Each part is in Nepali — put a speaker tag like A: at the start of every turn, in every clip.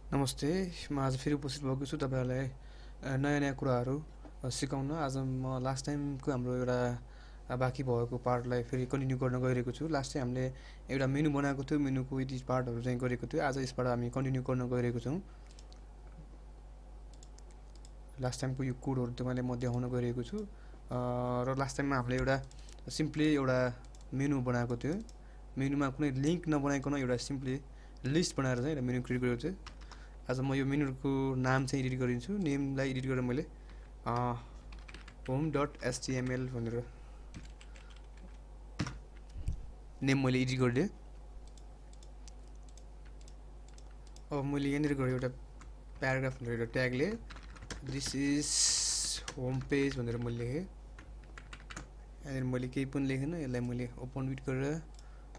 A: नमस्ते, म आज फेरि उपस्थित भएको छु तपाईँहरूलाई नयाँ नयाँ कुराहरू सिकाउन। आज म लास्ट टाइमको हाम्रो एउटा बाँकी भएको पार्टलाई फेरि कन्टिन्यू गर्न गइरहेको छु। लास्ट टाइम हामीले एउटा मेनु बनाएको थियो, मेनुको यति पार्टहरू चाहिँ गरेको थियो। आज यसबाट हामी कन्टिन्यू गर्न गइरहेको छौँ। लास्ट टाइमको यो कोडहरू तपाईँलाई म देखाउन गइरहेको छु। र लास्ट टाइममा हामीले एउटा सिम्पली एउटा मेनु बनाएको थियो। मेनुमा कुनै लिङ्क नबनाइकन एउटा सिम्पली लिस्ट बनाएर चाहिँ एउटा मेनु क्रिएट गरेको थियो। आज म यो मेनुको नाम चाहिँ एडिट गरिदिन्छु। नेमलाई एडिट गरेर मैले home.html भनेर नेम मैले एडिट गरिदिएँ। अब मैले यहाँनिर गरेँ एउटा प्याराग्राफ भनेर एउटा ट्यागले दिस इज होम पेज भनेर मैले लेखेँ। यहाँनिर मैले केही पनि लेखेन, यसलाई मैले ओपन विथ गरेर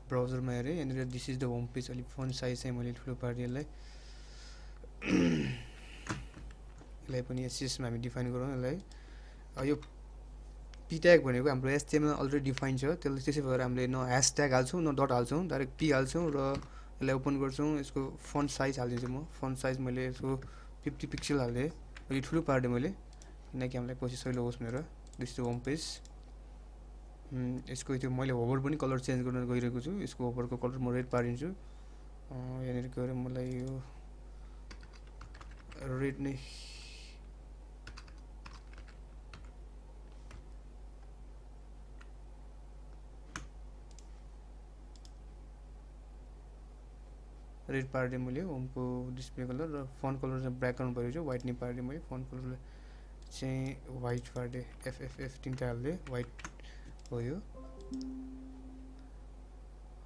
A: ब्राउजरमा हेरेँ। यहाँनिर this is the home page, अलिक फन्ट साइज चाहिँ मैले ठुलो पारिदिएँ। यसलाई पनि एससीएसमा हामी डिफाइन गरौँ। यसलाई यो पी ट्याग भनेको हाम्रो एचटिएमएल अलरेडी डिफाइन छ, त्यसै भएर हामीले न ह्यास ट्याग हाल्छौँ न डट हाल्छौँ, डाइरेक्ट पी हाल्छौँ र यसलाई ओपन गर्छौँ। यसको फन्ट साइज हालिदिन्छु म। फन्ट साइज मैले यसको 50 पिक्सल हालिदिएँ, अलि ठुलो पारिदिएँ मैले, किनकि हामीलाई पछि सजिलो होस् भनेर। This the home page. यसको त्यो मैले होभर पनि कलर चेन्ज गर्न गइरहेको छु। यसको होभरको कलर म रेड पारिदिन्छु। यहाँनिर गएर मलाई यो रेड नै रेड पारिदिएँ मैले होमको डिस्प्ले कलर, र फन्ट कलर चाहिँ ब्याकग्राउन्ड भएको छ, वाइट नै पारिदिएँ मैले। फन्ट कलरलाई चाहिँ वाइट पारिदिएँ, एफएफएफ 3टा हालिदिएँ, वाइट भयो।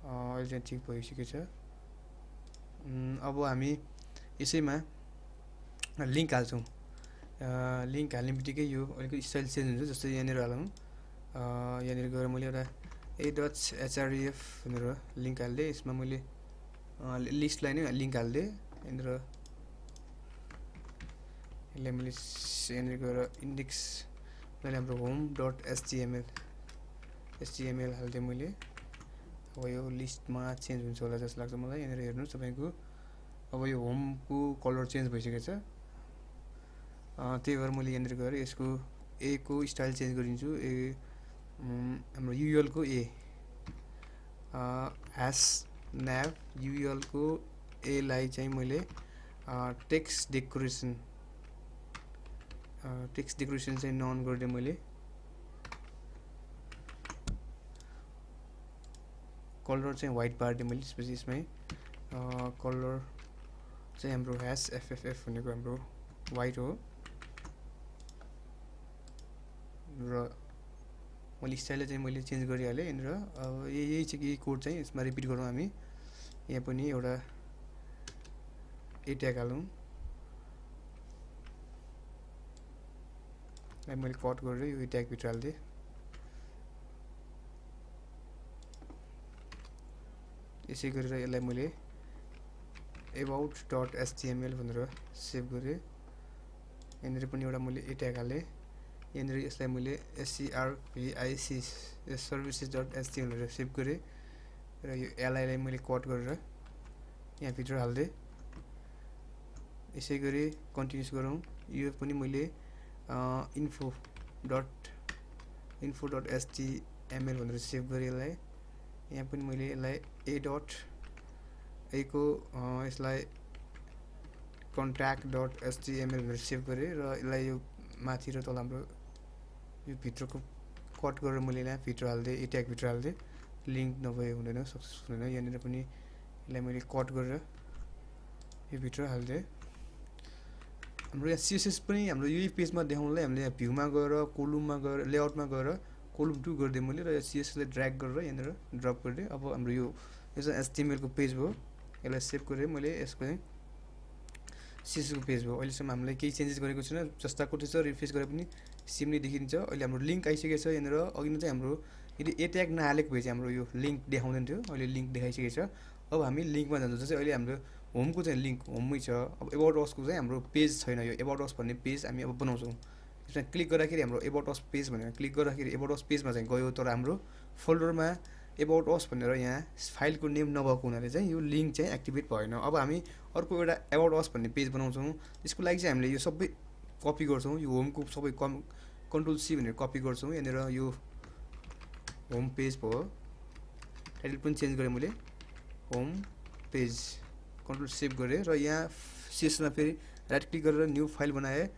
A: अहिले चाहिँ ठिक भइसकेको छ। अब हामी यसैमा लिङ्क हाल्छौँ। लिङ्क हाल्ने बित्तिकै यो अलिकति स्टाइल चेन्ज हुन्छ। जस्तै यहाँनिर हालौँ, यहाँनिर गएर मैले एउटा a.href भनेर लिङ्क हालिदिएँ। यसमा मैले लिस्टलाई नै लिङ्क हालिदिएँ। यहाँनिर यसलाई मैले यहाँनिर गएर इन्डेक्सलाई हाम्रो home.html हालिदिएँ मैले। अब यो लिस्टमा चेन्ज हुन्छ होला जस्तो लाग्छ मलाई। यहाँनिर हेर्नुहोस् तपाईँको, अब यो होमको कलर चेन्ज भइसकेको छ। त्यही भएर मैले यहाँनिर गएर यसको ए को स्टाइल चेन्ज गरिदिन्छु। हाम्रो युएलको ए, ह्यास nav युएलको एलाई चाहिँ मैले टेक्स्ट डेकोरेसन चाहिँ नन गरिदिएँ मैले। कलर चाहिँ वाइट पारिदिएँ मैले। त्यसपछि यसमै कलर चाहिँ हाम्रो ह्यास एफएफएफ भनेको हाम्रो वाइट हो। र मैले स्टाइललाई चाहिँ मैले चेन्ज गरिहालेँ यहाँनिर। अब यही चाहिँ यही कोड चाहिँ यसमा रिपिट गरौँ हामी। यहाँ पनि एउटा ए ट्याग हालौँ। मैले कट गरेर यो ट्यागभित्र हालिदिएँ। यसै गरेर यसलाई मैले about.html भनेर सेभ गरेँ। यहाँनिर पनि एउटा मैले ए ट्याग हालेँ। यहाँनिर यसलाई मैले servic services.html भनेर सेभ गरेँ र यो एलआईलाई मैले कट गरेर यहाँभित्र हालिदिएँ। यसै गरी कन्टिन्युस गरौँ। यो पनि मैले info.html भनेर सेभ गरेँ यसलाई। यहाँ पनि मैले यसलाई यसलाई contact.html भनेर सेभ गरेँ र यसलाई यो माथि र तल हाम्रो यो भित्रको कट गरेर मैले यहाँ भित्र हालिदिएँ, ए ट्याग भित्र हालिदिएँ। लिङ्क नभए हुँदैन, सक्सेसफुल हुँदैन। यहाँनिर पनि यसलाई मैले कट गरेर यो भित्र हालिदिएँ। हाम्रो यहाँ सिएसएस पनि हाम्रो यही पेजमा देखाउनलाई हामीले यहाँ भ्यूमा गएर कोलुममा गएर लेआउटमा गएर कोलुम 2 गरिदिएँ मैले, र यो सिएसएसलाई ड्र्याग गरेर यहाँनिर ड्रप गरिदिएँ। अब हाम्रो यो चाहिँ एचटिएमएलको पेज भयो। यसलाई सेभ गरेँ मैले। यसको चाहिँ सिएसएसको पेज भयो। अहिलेसम्म हामीले केही चेन्जेस गरेको छैन, जस्ताको त्यसो रिफ्रेस गरे पनि सेम नै देखिन्छ। अहिले हाम्रो लिङ्क आइसकेको छ यहाँनिर। अघि नै चाहिँ हाम्रो यदि ए ट्याग नहालेको भए चाहिँ हाम्रो यो लिङ्क देखाउँदैन थियो, अहिले लिङ्क देखाइसकेको छ। अब हामी लिङ्कमा जान्छौँ। जस्तै अहिले हाम्रो होमको चाहिँ लिङ्क होममै छ। अब एबाउट असको चाहिँ हाम्रो पेज छैन। यो एबाउट अस भन्ने पेज हामी अब बनाउँछौँ। यसमा क्लिक गर्दाखेरि हाम्रो एबाउट अस पेज भनेर क्लिक गर्दाखेरि एबाउट अस पेजमा चाहिँ गयो, तर हाम्रो फोल्डरमा एबाउट अस भनेर यहाँ फाइलको नेम नभएको हुनाले चाहिँ यो लिङ्क चाहिँ एक्टिभेट भएन। अब हामी अर्को एउटा एबाउट अस भन्ने पेज बनाउँछौँ। यसको लागि चाहिँ हामीले यो सबै कपी गर्छौँ, यो होमको सबै कन्ट्रोल सी भनेर कपी गर्छौँ। यहाँनिर यो होम पेज भयो, टाइटल पनि चेन्ज गरेँ मैले, होम पेज कन्ट्रोल सेभ गरेँ र यहाँ सिएसमा फेरि राइट क्लिक गरेर न्यू फाइल बनाएँ।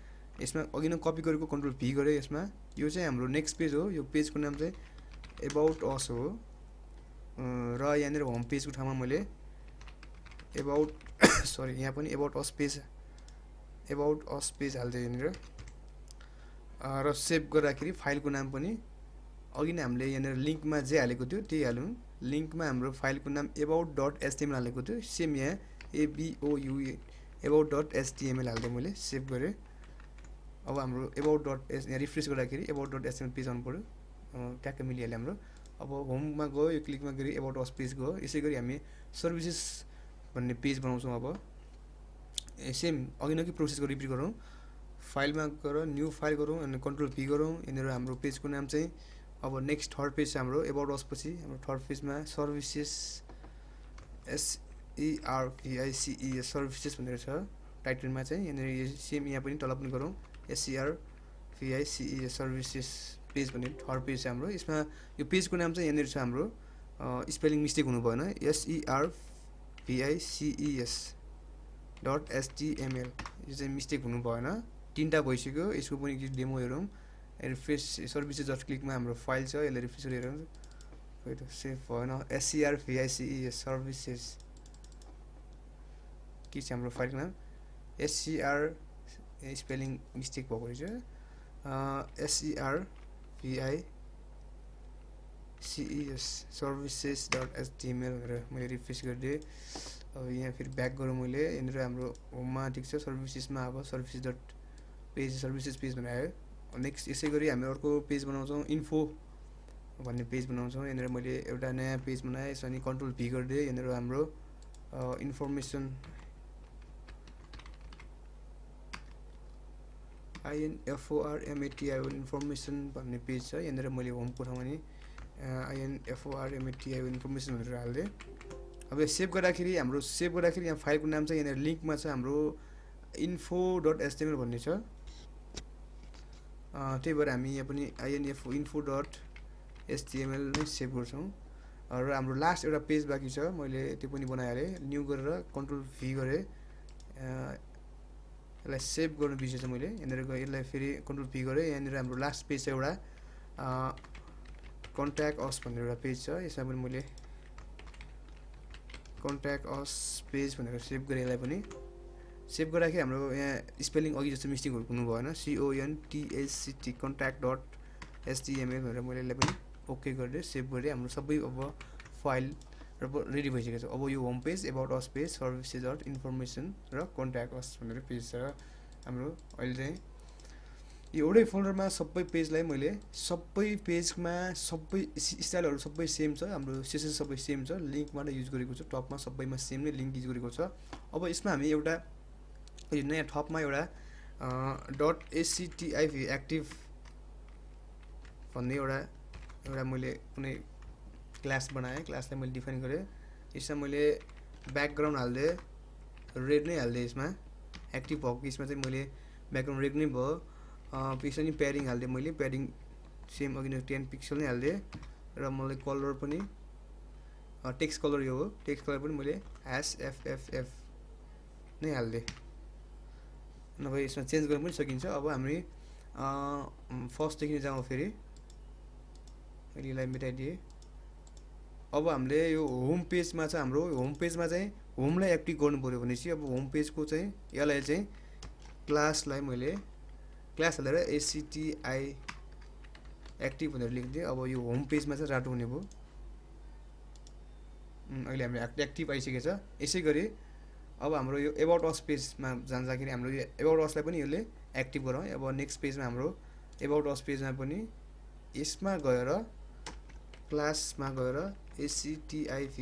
A: यसमा अघि नै कपी गरेको कन्ट्रोल भी गरेँ। यसमा यो चाहिँ हाम्रो नेक्स्ट पेज हो, यो पेजको नाम चाहिँ एबाउट अस हो र यहाँनिर होम पेजको ठाउँमा मैले एबाउट सरी यहाँ पनि एबाउट अस पेज हाल्दै यहाँनिर र सेभ गर्दाखेरि फाइलको नाम पनि अघि नै हामीले यहाँनिर लिङ्कमा जे हालेको थियो त्यही हालौँ। लिङ्कमा हाम्रो फाइलको नाम about.html हालेको थियो, सेम यहाँ about.html हाल्दै मैले सेभ गरेँ। अब हाम्रो यहाँ रिफ्रेस गर्दाखेरि about.html पेज आउनु पऱ्यो, ट्याक्कै मिलिहाल्यो हाम्रो। अब होममा गयो, यो क्लिकमा गरी एबाउट अस पेज गयो। यसै गरी हामी सर्भिसेस भन्ने पेज बनाउँछौँ। अब सेम अघि नै प्रोसेसको रिपिट गरौँ, फाइलमा गएर न्यू फाइल गरौँ अनि कन्ट्रोल भी गरौँ। यहाँनिर हाम्रो पेजको नाम चाहिँ अब नेक्स्ट थर्ड पेज हाम्रो एबाउट अस पछि हाम्रो थर्ड पेजमा सर्भिसेस SERVICES सर्भिसेस भनेर छ टाइटलमा चाहिँ। यहाँनिर सेम यहाँ पनि तल पनि गरौँ SERVICES सर्भिसेस पेज भन्ने थर्ड पेज छ हाम्रो। यसमा यो पेजको नाम चाहिँ यहाँनिर छ हाम्रो, स्पेलिङ मिस्टेक हुनु भएन, SERVICES.html यो चाहिँ मिस्टेक हुनु भएन। 3टा भइसक्यो, यसको पनि डेमो हेरौँ। रिफ्रेस सर्भिसेस डट क्लिकमा हाम्रो फाइल छ, यसलाई रिफ्रेस गरेर हेरौँ, सेभ भएन। SERVICES सर्भिसेस के छ हाम्रो फाइलको नाम, स्पेलिङ मिस्टेक भएको रहेछ, SERVICES सर्भिसेस.html भनेर मैले रिफ्रेस गरिदिएँ। अब यहाँ फेरि ब्याक गरौँ मैले, यहाँनिर हाम्रो होममा ठिक छ, सर्भिसेसमा अब सर्भिसेस पेज भनेर आयो। नेक्स्ट यसै गरी हामी अर्को पेज बनाउँछौँ, इन्फो भन्ने पेज बनाउँछौँ। यहाँनिर मैले एउटा नयाँ पेज बनाएँ, यसो अनि कन्ट्रोल भी गरिदिएँ। यहाँनिर हाम्रो इन्फर्मेसन इन्फर्मेसन भन्ने पेज छ। यहाँनिर मैले होमको ठाउँमा नि इन्फर्मेसन भनेर हालिदिएँ। अब यो सेभ गर्दाखेरि यहाँ फाइलको नाम चाहिँ यहाँनिर लिङ्कमा छ हाम्रो info.html भन्ने छ। त्यही भएर हामी यहाँ पनि info.html नै सेभ गर्छौँ। र हाम्रो लास्ट एउटा पेज बाँकी छ, मैले त्यो पनि बनाइहालेँ। न्यू गरेर कन्ट्रोल भी गरेँ, यसलाई सेभ गर्नु बिर्सेछु मैले। यहाँनिर यसलाई फेरि कन्ट्रोल भी गरेँ। यहाँनिर हाम्रो लास्ट पेज छ एउटा कन्ट्याक्ट अस भन्ने एउटा पेज छ। यसमा पनि मैले कन्ट्याक्ट अस पेज भनेर सेभ गरेँ। यसलाई पनि सेभ गर्दाखेरि हाम्रो यहाँ स्पेलिङ अघि जस्तो मिस्टेकहरू हुनु भएन, CONTACT contact.html भनेर मैले यसलाई पनि ओके गरिदिएँ, सेभ गरेँ। हाम्रो सबै अब फाइल रेडी भइसकेको छ। अब यो home page, about us page, services dot information र कन्ट्याक्ट अस भनेर पेज छ हाम्रो। अहिले चाहिँ एउटै फोल्डरमा सबै पेजलाई मैले सबै पेजमा सबै स्टाइलहरू सबै सेम छ, हाम्रो सेसेस सबै सेम छ, लिङ्कबाट युज गरेको छ, टपमा सबैमा सेम नै लिङ्क युज गरेको छ। अब यसमा हामी एउटा यो नयाँ टपमा एउटा .activ एक्टिभ भन्ने एउटा मैले कुनै क्लास बनाएँ, क्लासलाई मैले डिफाइन गरेँ। यसमा मैले ब्याकग्राउन्ड हालिदिएँ, रेड नै हालिदिएँ। यसमा एक्टिभ भएको यसमा चाहिँ मैले ब्याकग्राउन्ड रेड नै भयो। पिक्सल नि प्याडिङ हालिदिएँ मैले, प्याडिङ सेम अघि नै 10 पिक्सल नै हालिदिएँ। र मलाई कलर पनि टेक्स्ट कलर यो हो, टेक्स्ट कलर पनि मैले SFFF नै हालिदिएँ, नभए यसमा चेन्ज गर्न पनि सकिन्छ। अब हामी फर्स्टदेखि जाउँ, फेरि मैले यसलाई मेटाइदिएँ। अब हामीले यो होम पेजमा छ हाम्रो, होम पेजमा चाहिँ होमलाई एक्टिभ गर्नु पऱ्यो भनेपछि अब होम पेजको चाहिँ यसलाई चाहिँ क्लासलाई मैले क्लास हालेर ACTI एक्टिभ भनेर लेखिदिएँ। अब यो होम पेजमा चाहिँ रातो हुने भयो। अहिले हाम्रो एक्टिभ आइसकेको छ। यसै गरी अब हाम्रो यो एबाउट अस पेजमा जाँदाखेरि हाम्रो यो एबाउट असलाई पनि यसले एक्टिभ गराउँ। अब नेक्स्ट पेजमा हाम्रो एबाउट अस पेजमा पनि यसमा गएर क्लासमा गएर ACTIV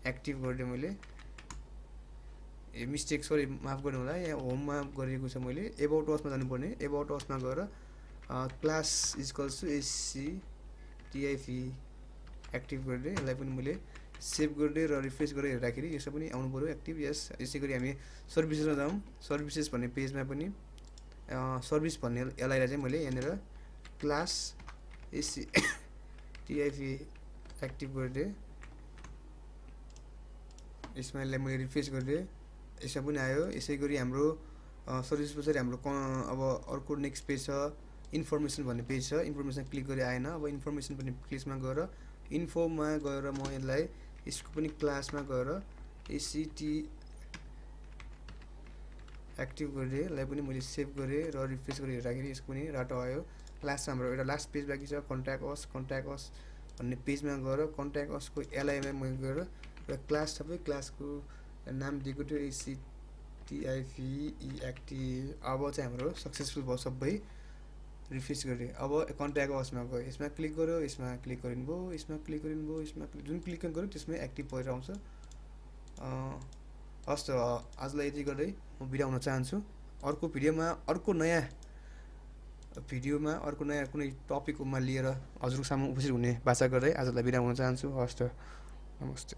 A: एक्टिभ गरिदिएँ मैले। मिस्टेक सरी माफ गर्नु होला, यहाँ होममा गरेको छ मैले। एबाउट असमा जानुपर्ने, एबाउट असमा गएर class equals to ACTIV active गरिदिएँ। यसलाई पनि मैले सेभ गर्दै र रिफ्रेस गरेर हेर्दाखेरि यसो पनि आउनु पऱ्यो एक्टिभ। यस, यसै गरी हामी सर्भिसेसमा जाउँ। सर्भिसेस भन्ने पेजमा पनि सर्भिस भन्ने यसलाई चाहिँ मैले यहाँनिर क्लास एसी टिआइपी एक्टिभ गरिदिएँ। यसमा यसलाई मैले रिफ्रेस गरिदिएँ, यसमा पनि आयो। यसै गरी हाम्रो सर्भिस पछाडि हाम्रो अब अर्को नेक्स्ट पेज छ इन्फर्मेसन भन्ने पेज छ। इन्फर्मेसन क्लिक गरी आएन। अब इन्फर्मेसन भन्ने पेजमा गएर इन्फोमा गएर म यसलाई यसको पनि क्लासमा गएर एसीटी एक्टिभ गरिदिएँ। यसलाई पनि मैले सेभ गरेँ र रिफ्रेस गरेर हेर्दाखेरि यसको पनि राटो आयो। लास्ट हाम्रो एउटा लास्ट पेज बाँकी छ कन्ट्याक्ट अस भन्ने पेजमा गएर कन्ट्याक्ट असको एलआईमा मैले गएर र क्लास सबै क्लासको नाम दिएको थियो एसीटीआईपी एक्टिभ। अब चाहिँ हाम्रो सक्सेसफुल भयो सबै। रिफ्रेस गरेँ। अब कन्ट्याक्ट असमा गयो, यसमा क्लिक गर्यो, यसमा क्लिक गरिनुभयो, यसमा क्लिक गरिनुभयो, यसमा जुन क्लिक गर्यो त्यसमै एक्टिभ भएर आउँछ। हस् त आजलाई यति गर्दै म बिदा हुन चाहन्छु। अर्को भिडियोमा अर्को नयाँ कुनै टपिकमा लिएर हजुरको सामु उपस्थित हुने बाचा गर्दै आजलाई बिदा हुन चाहन्छु। हस् त, नमस्ते।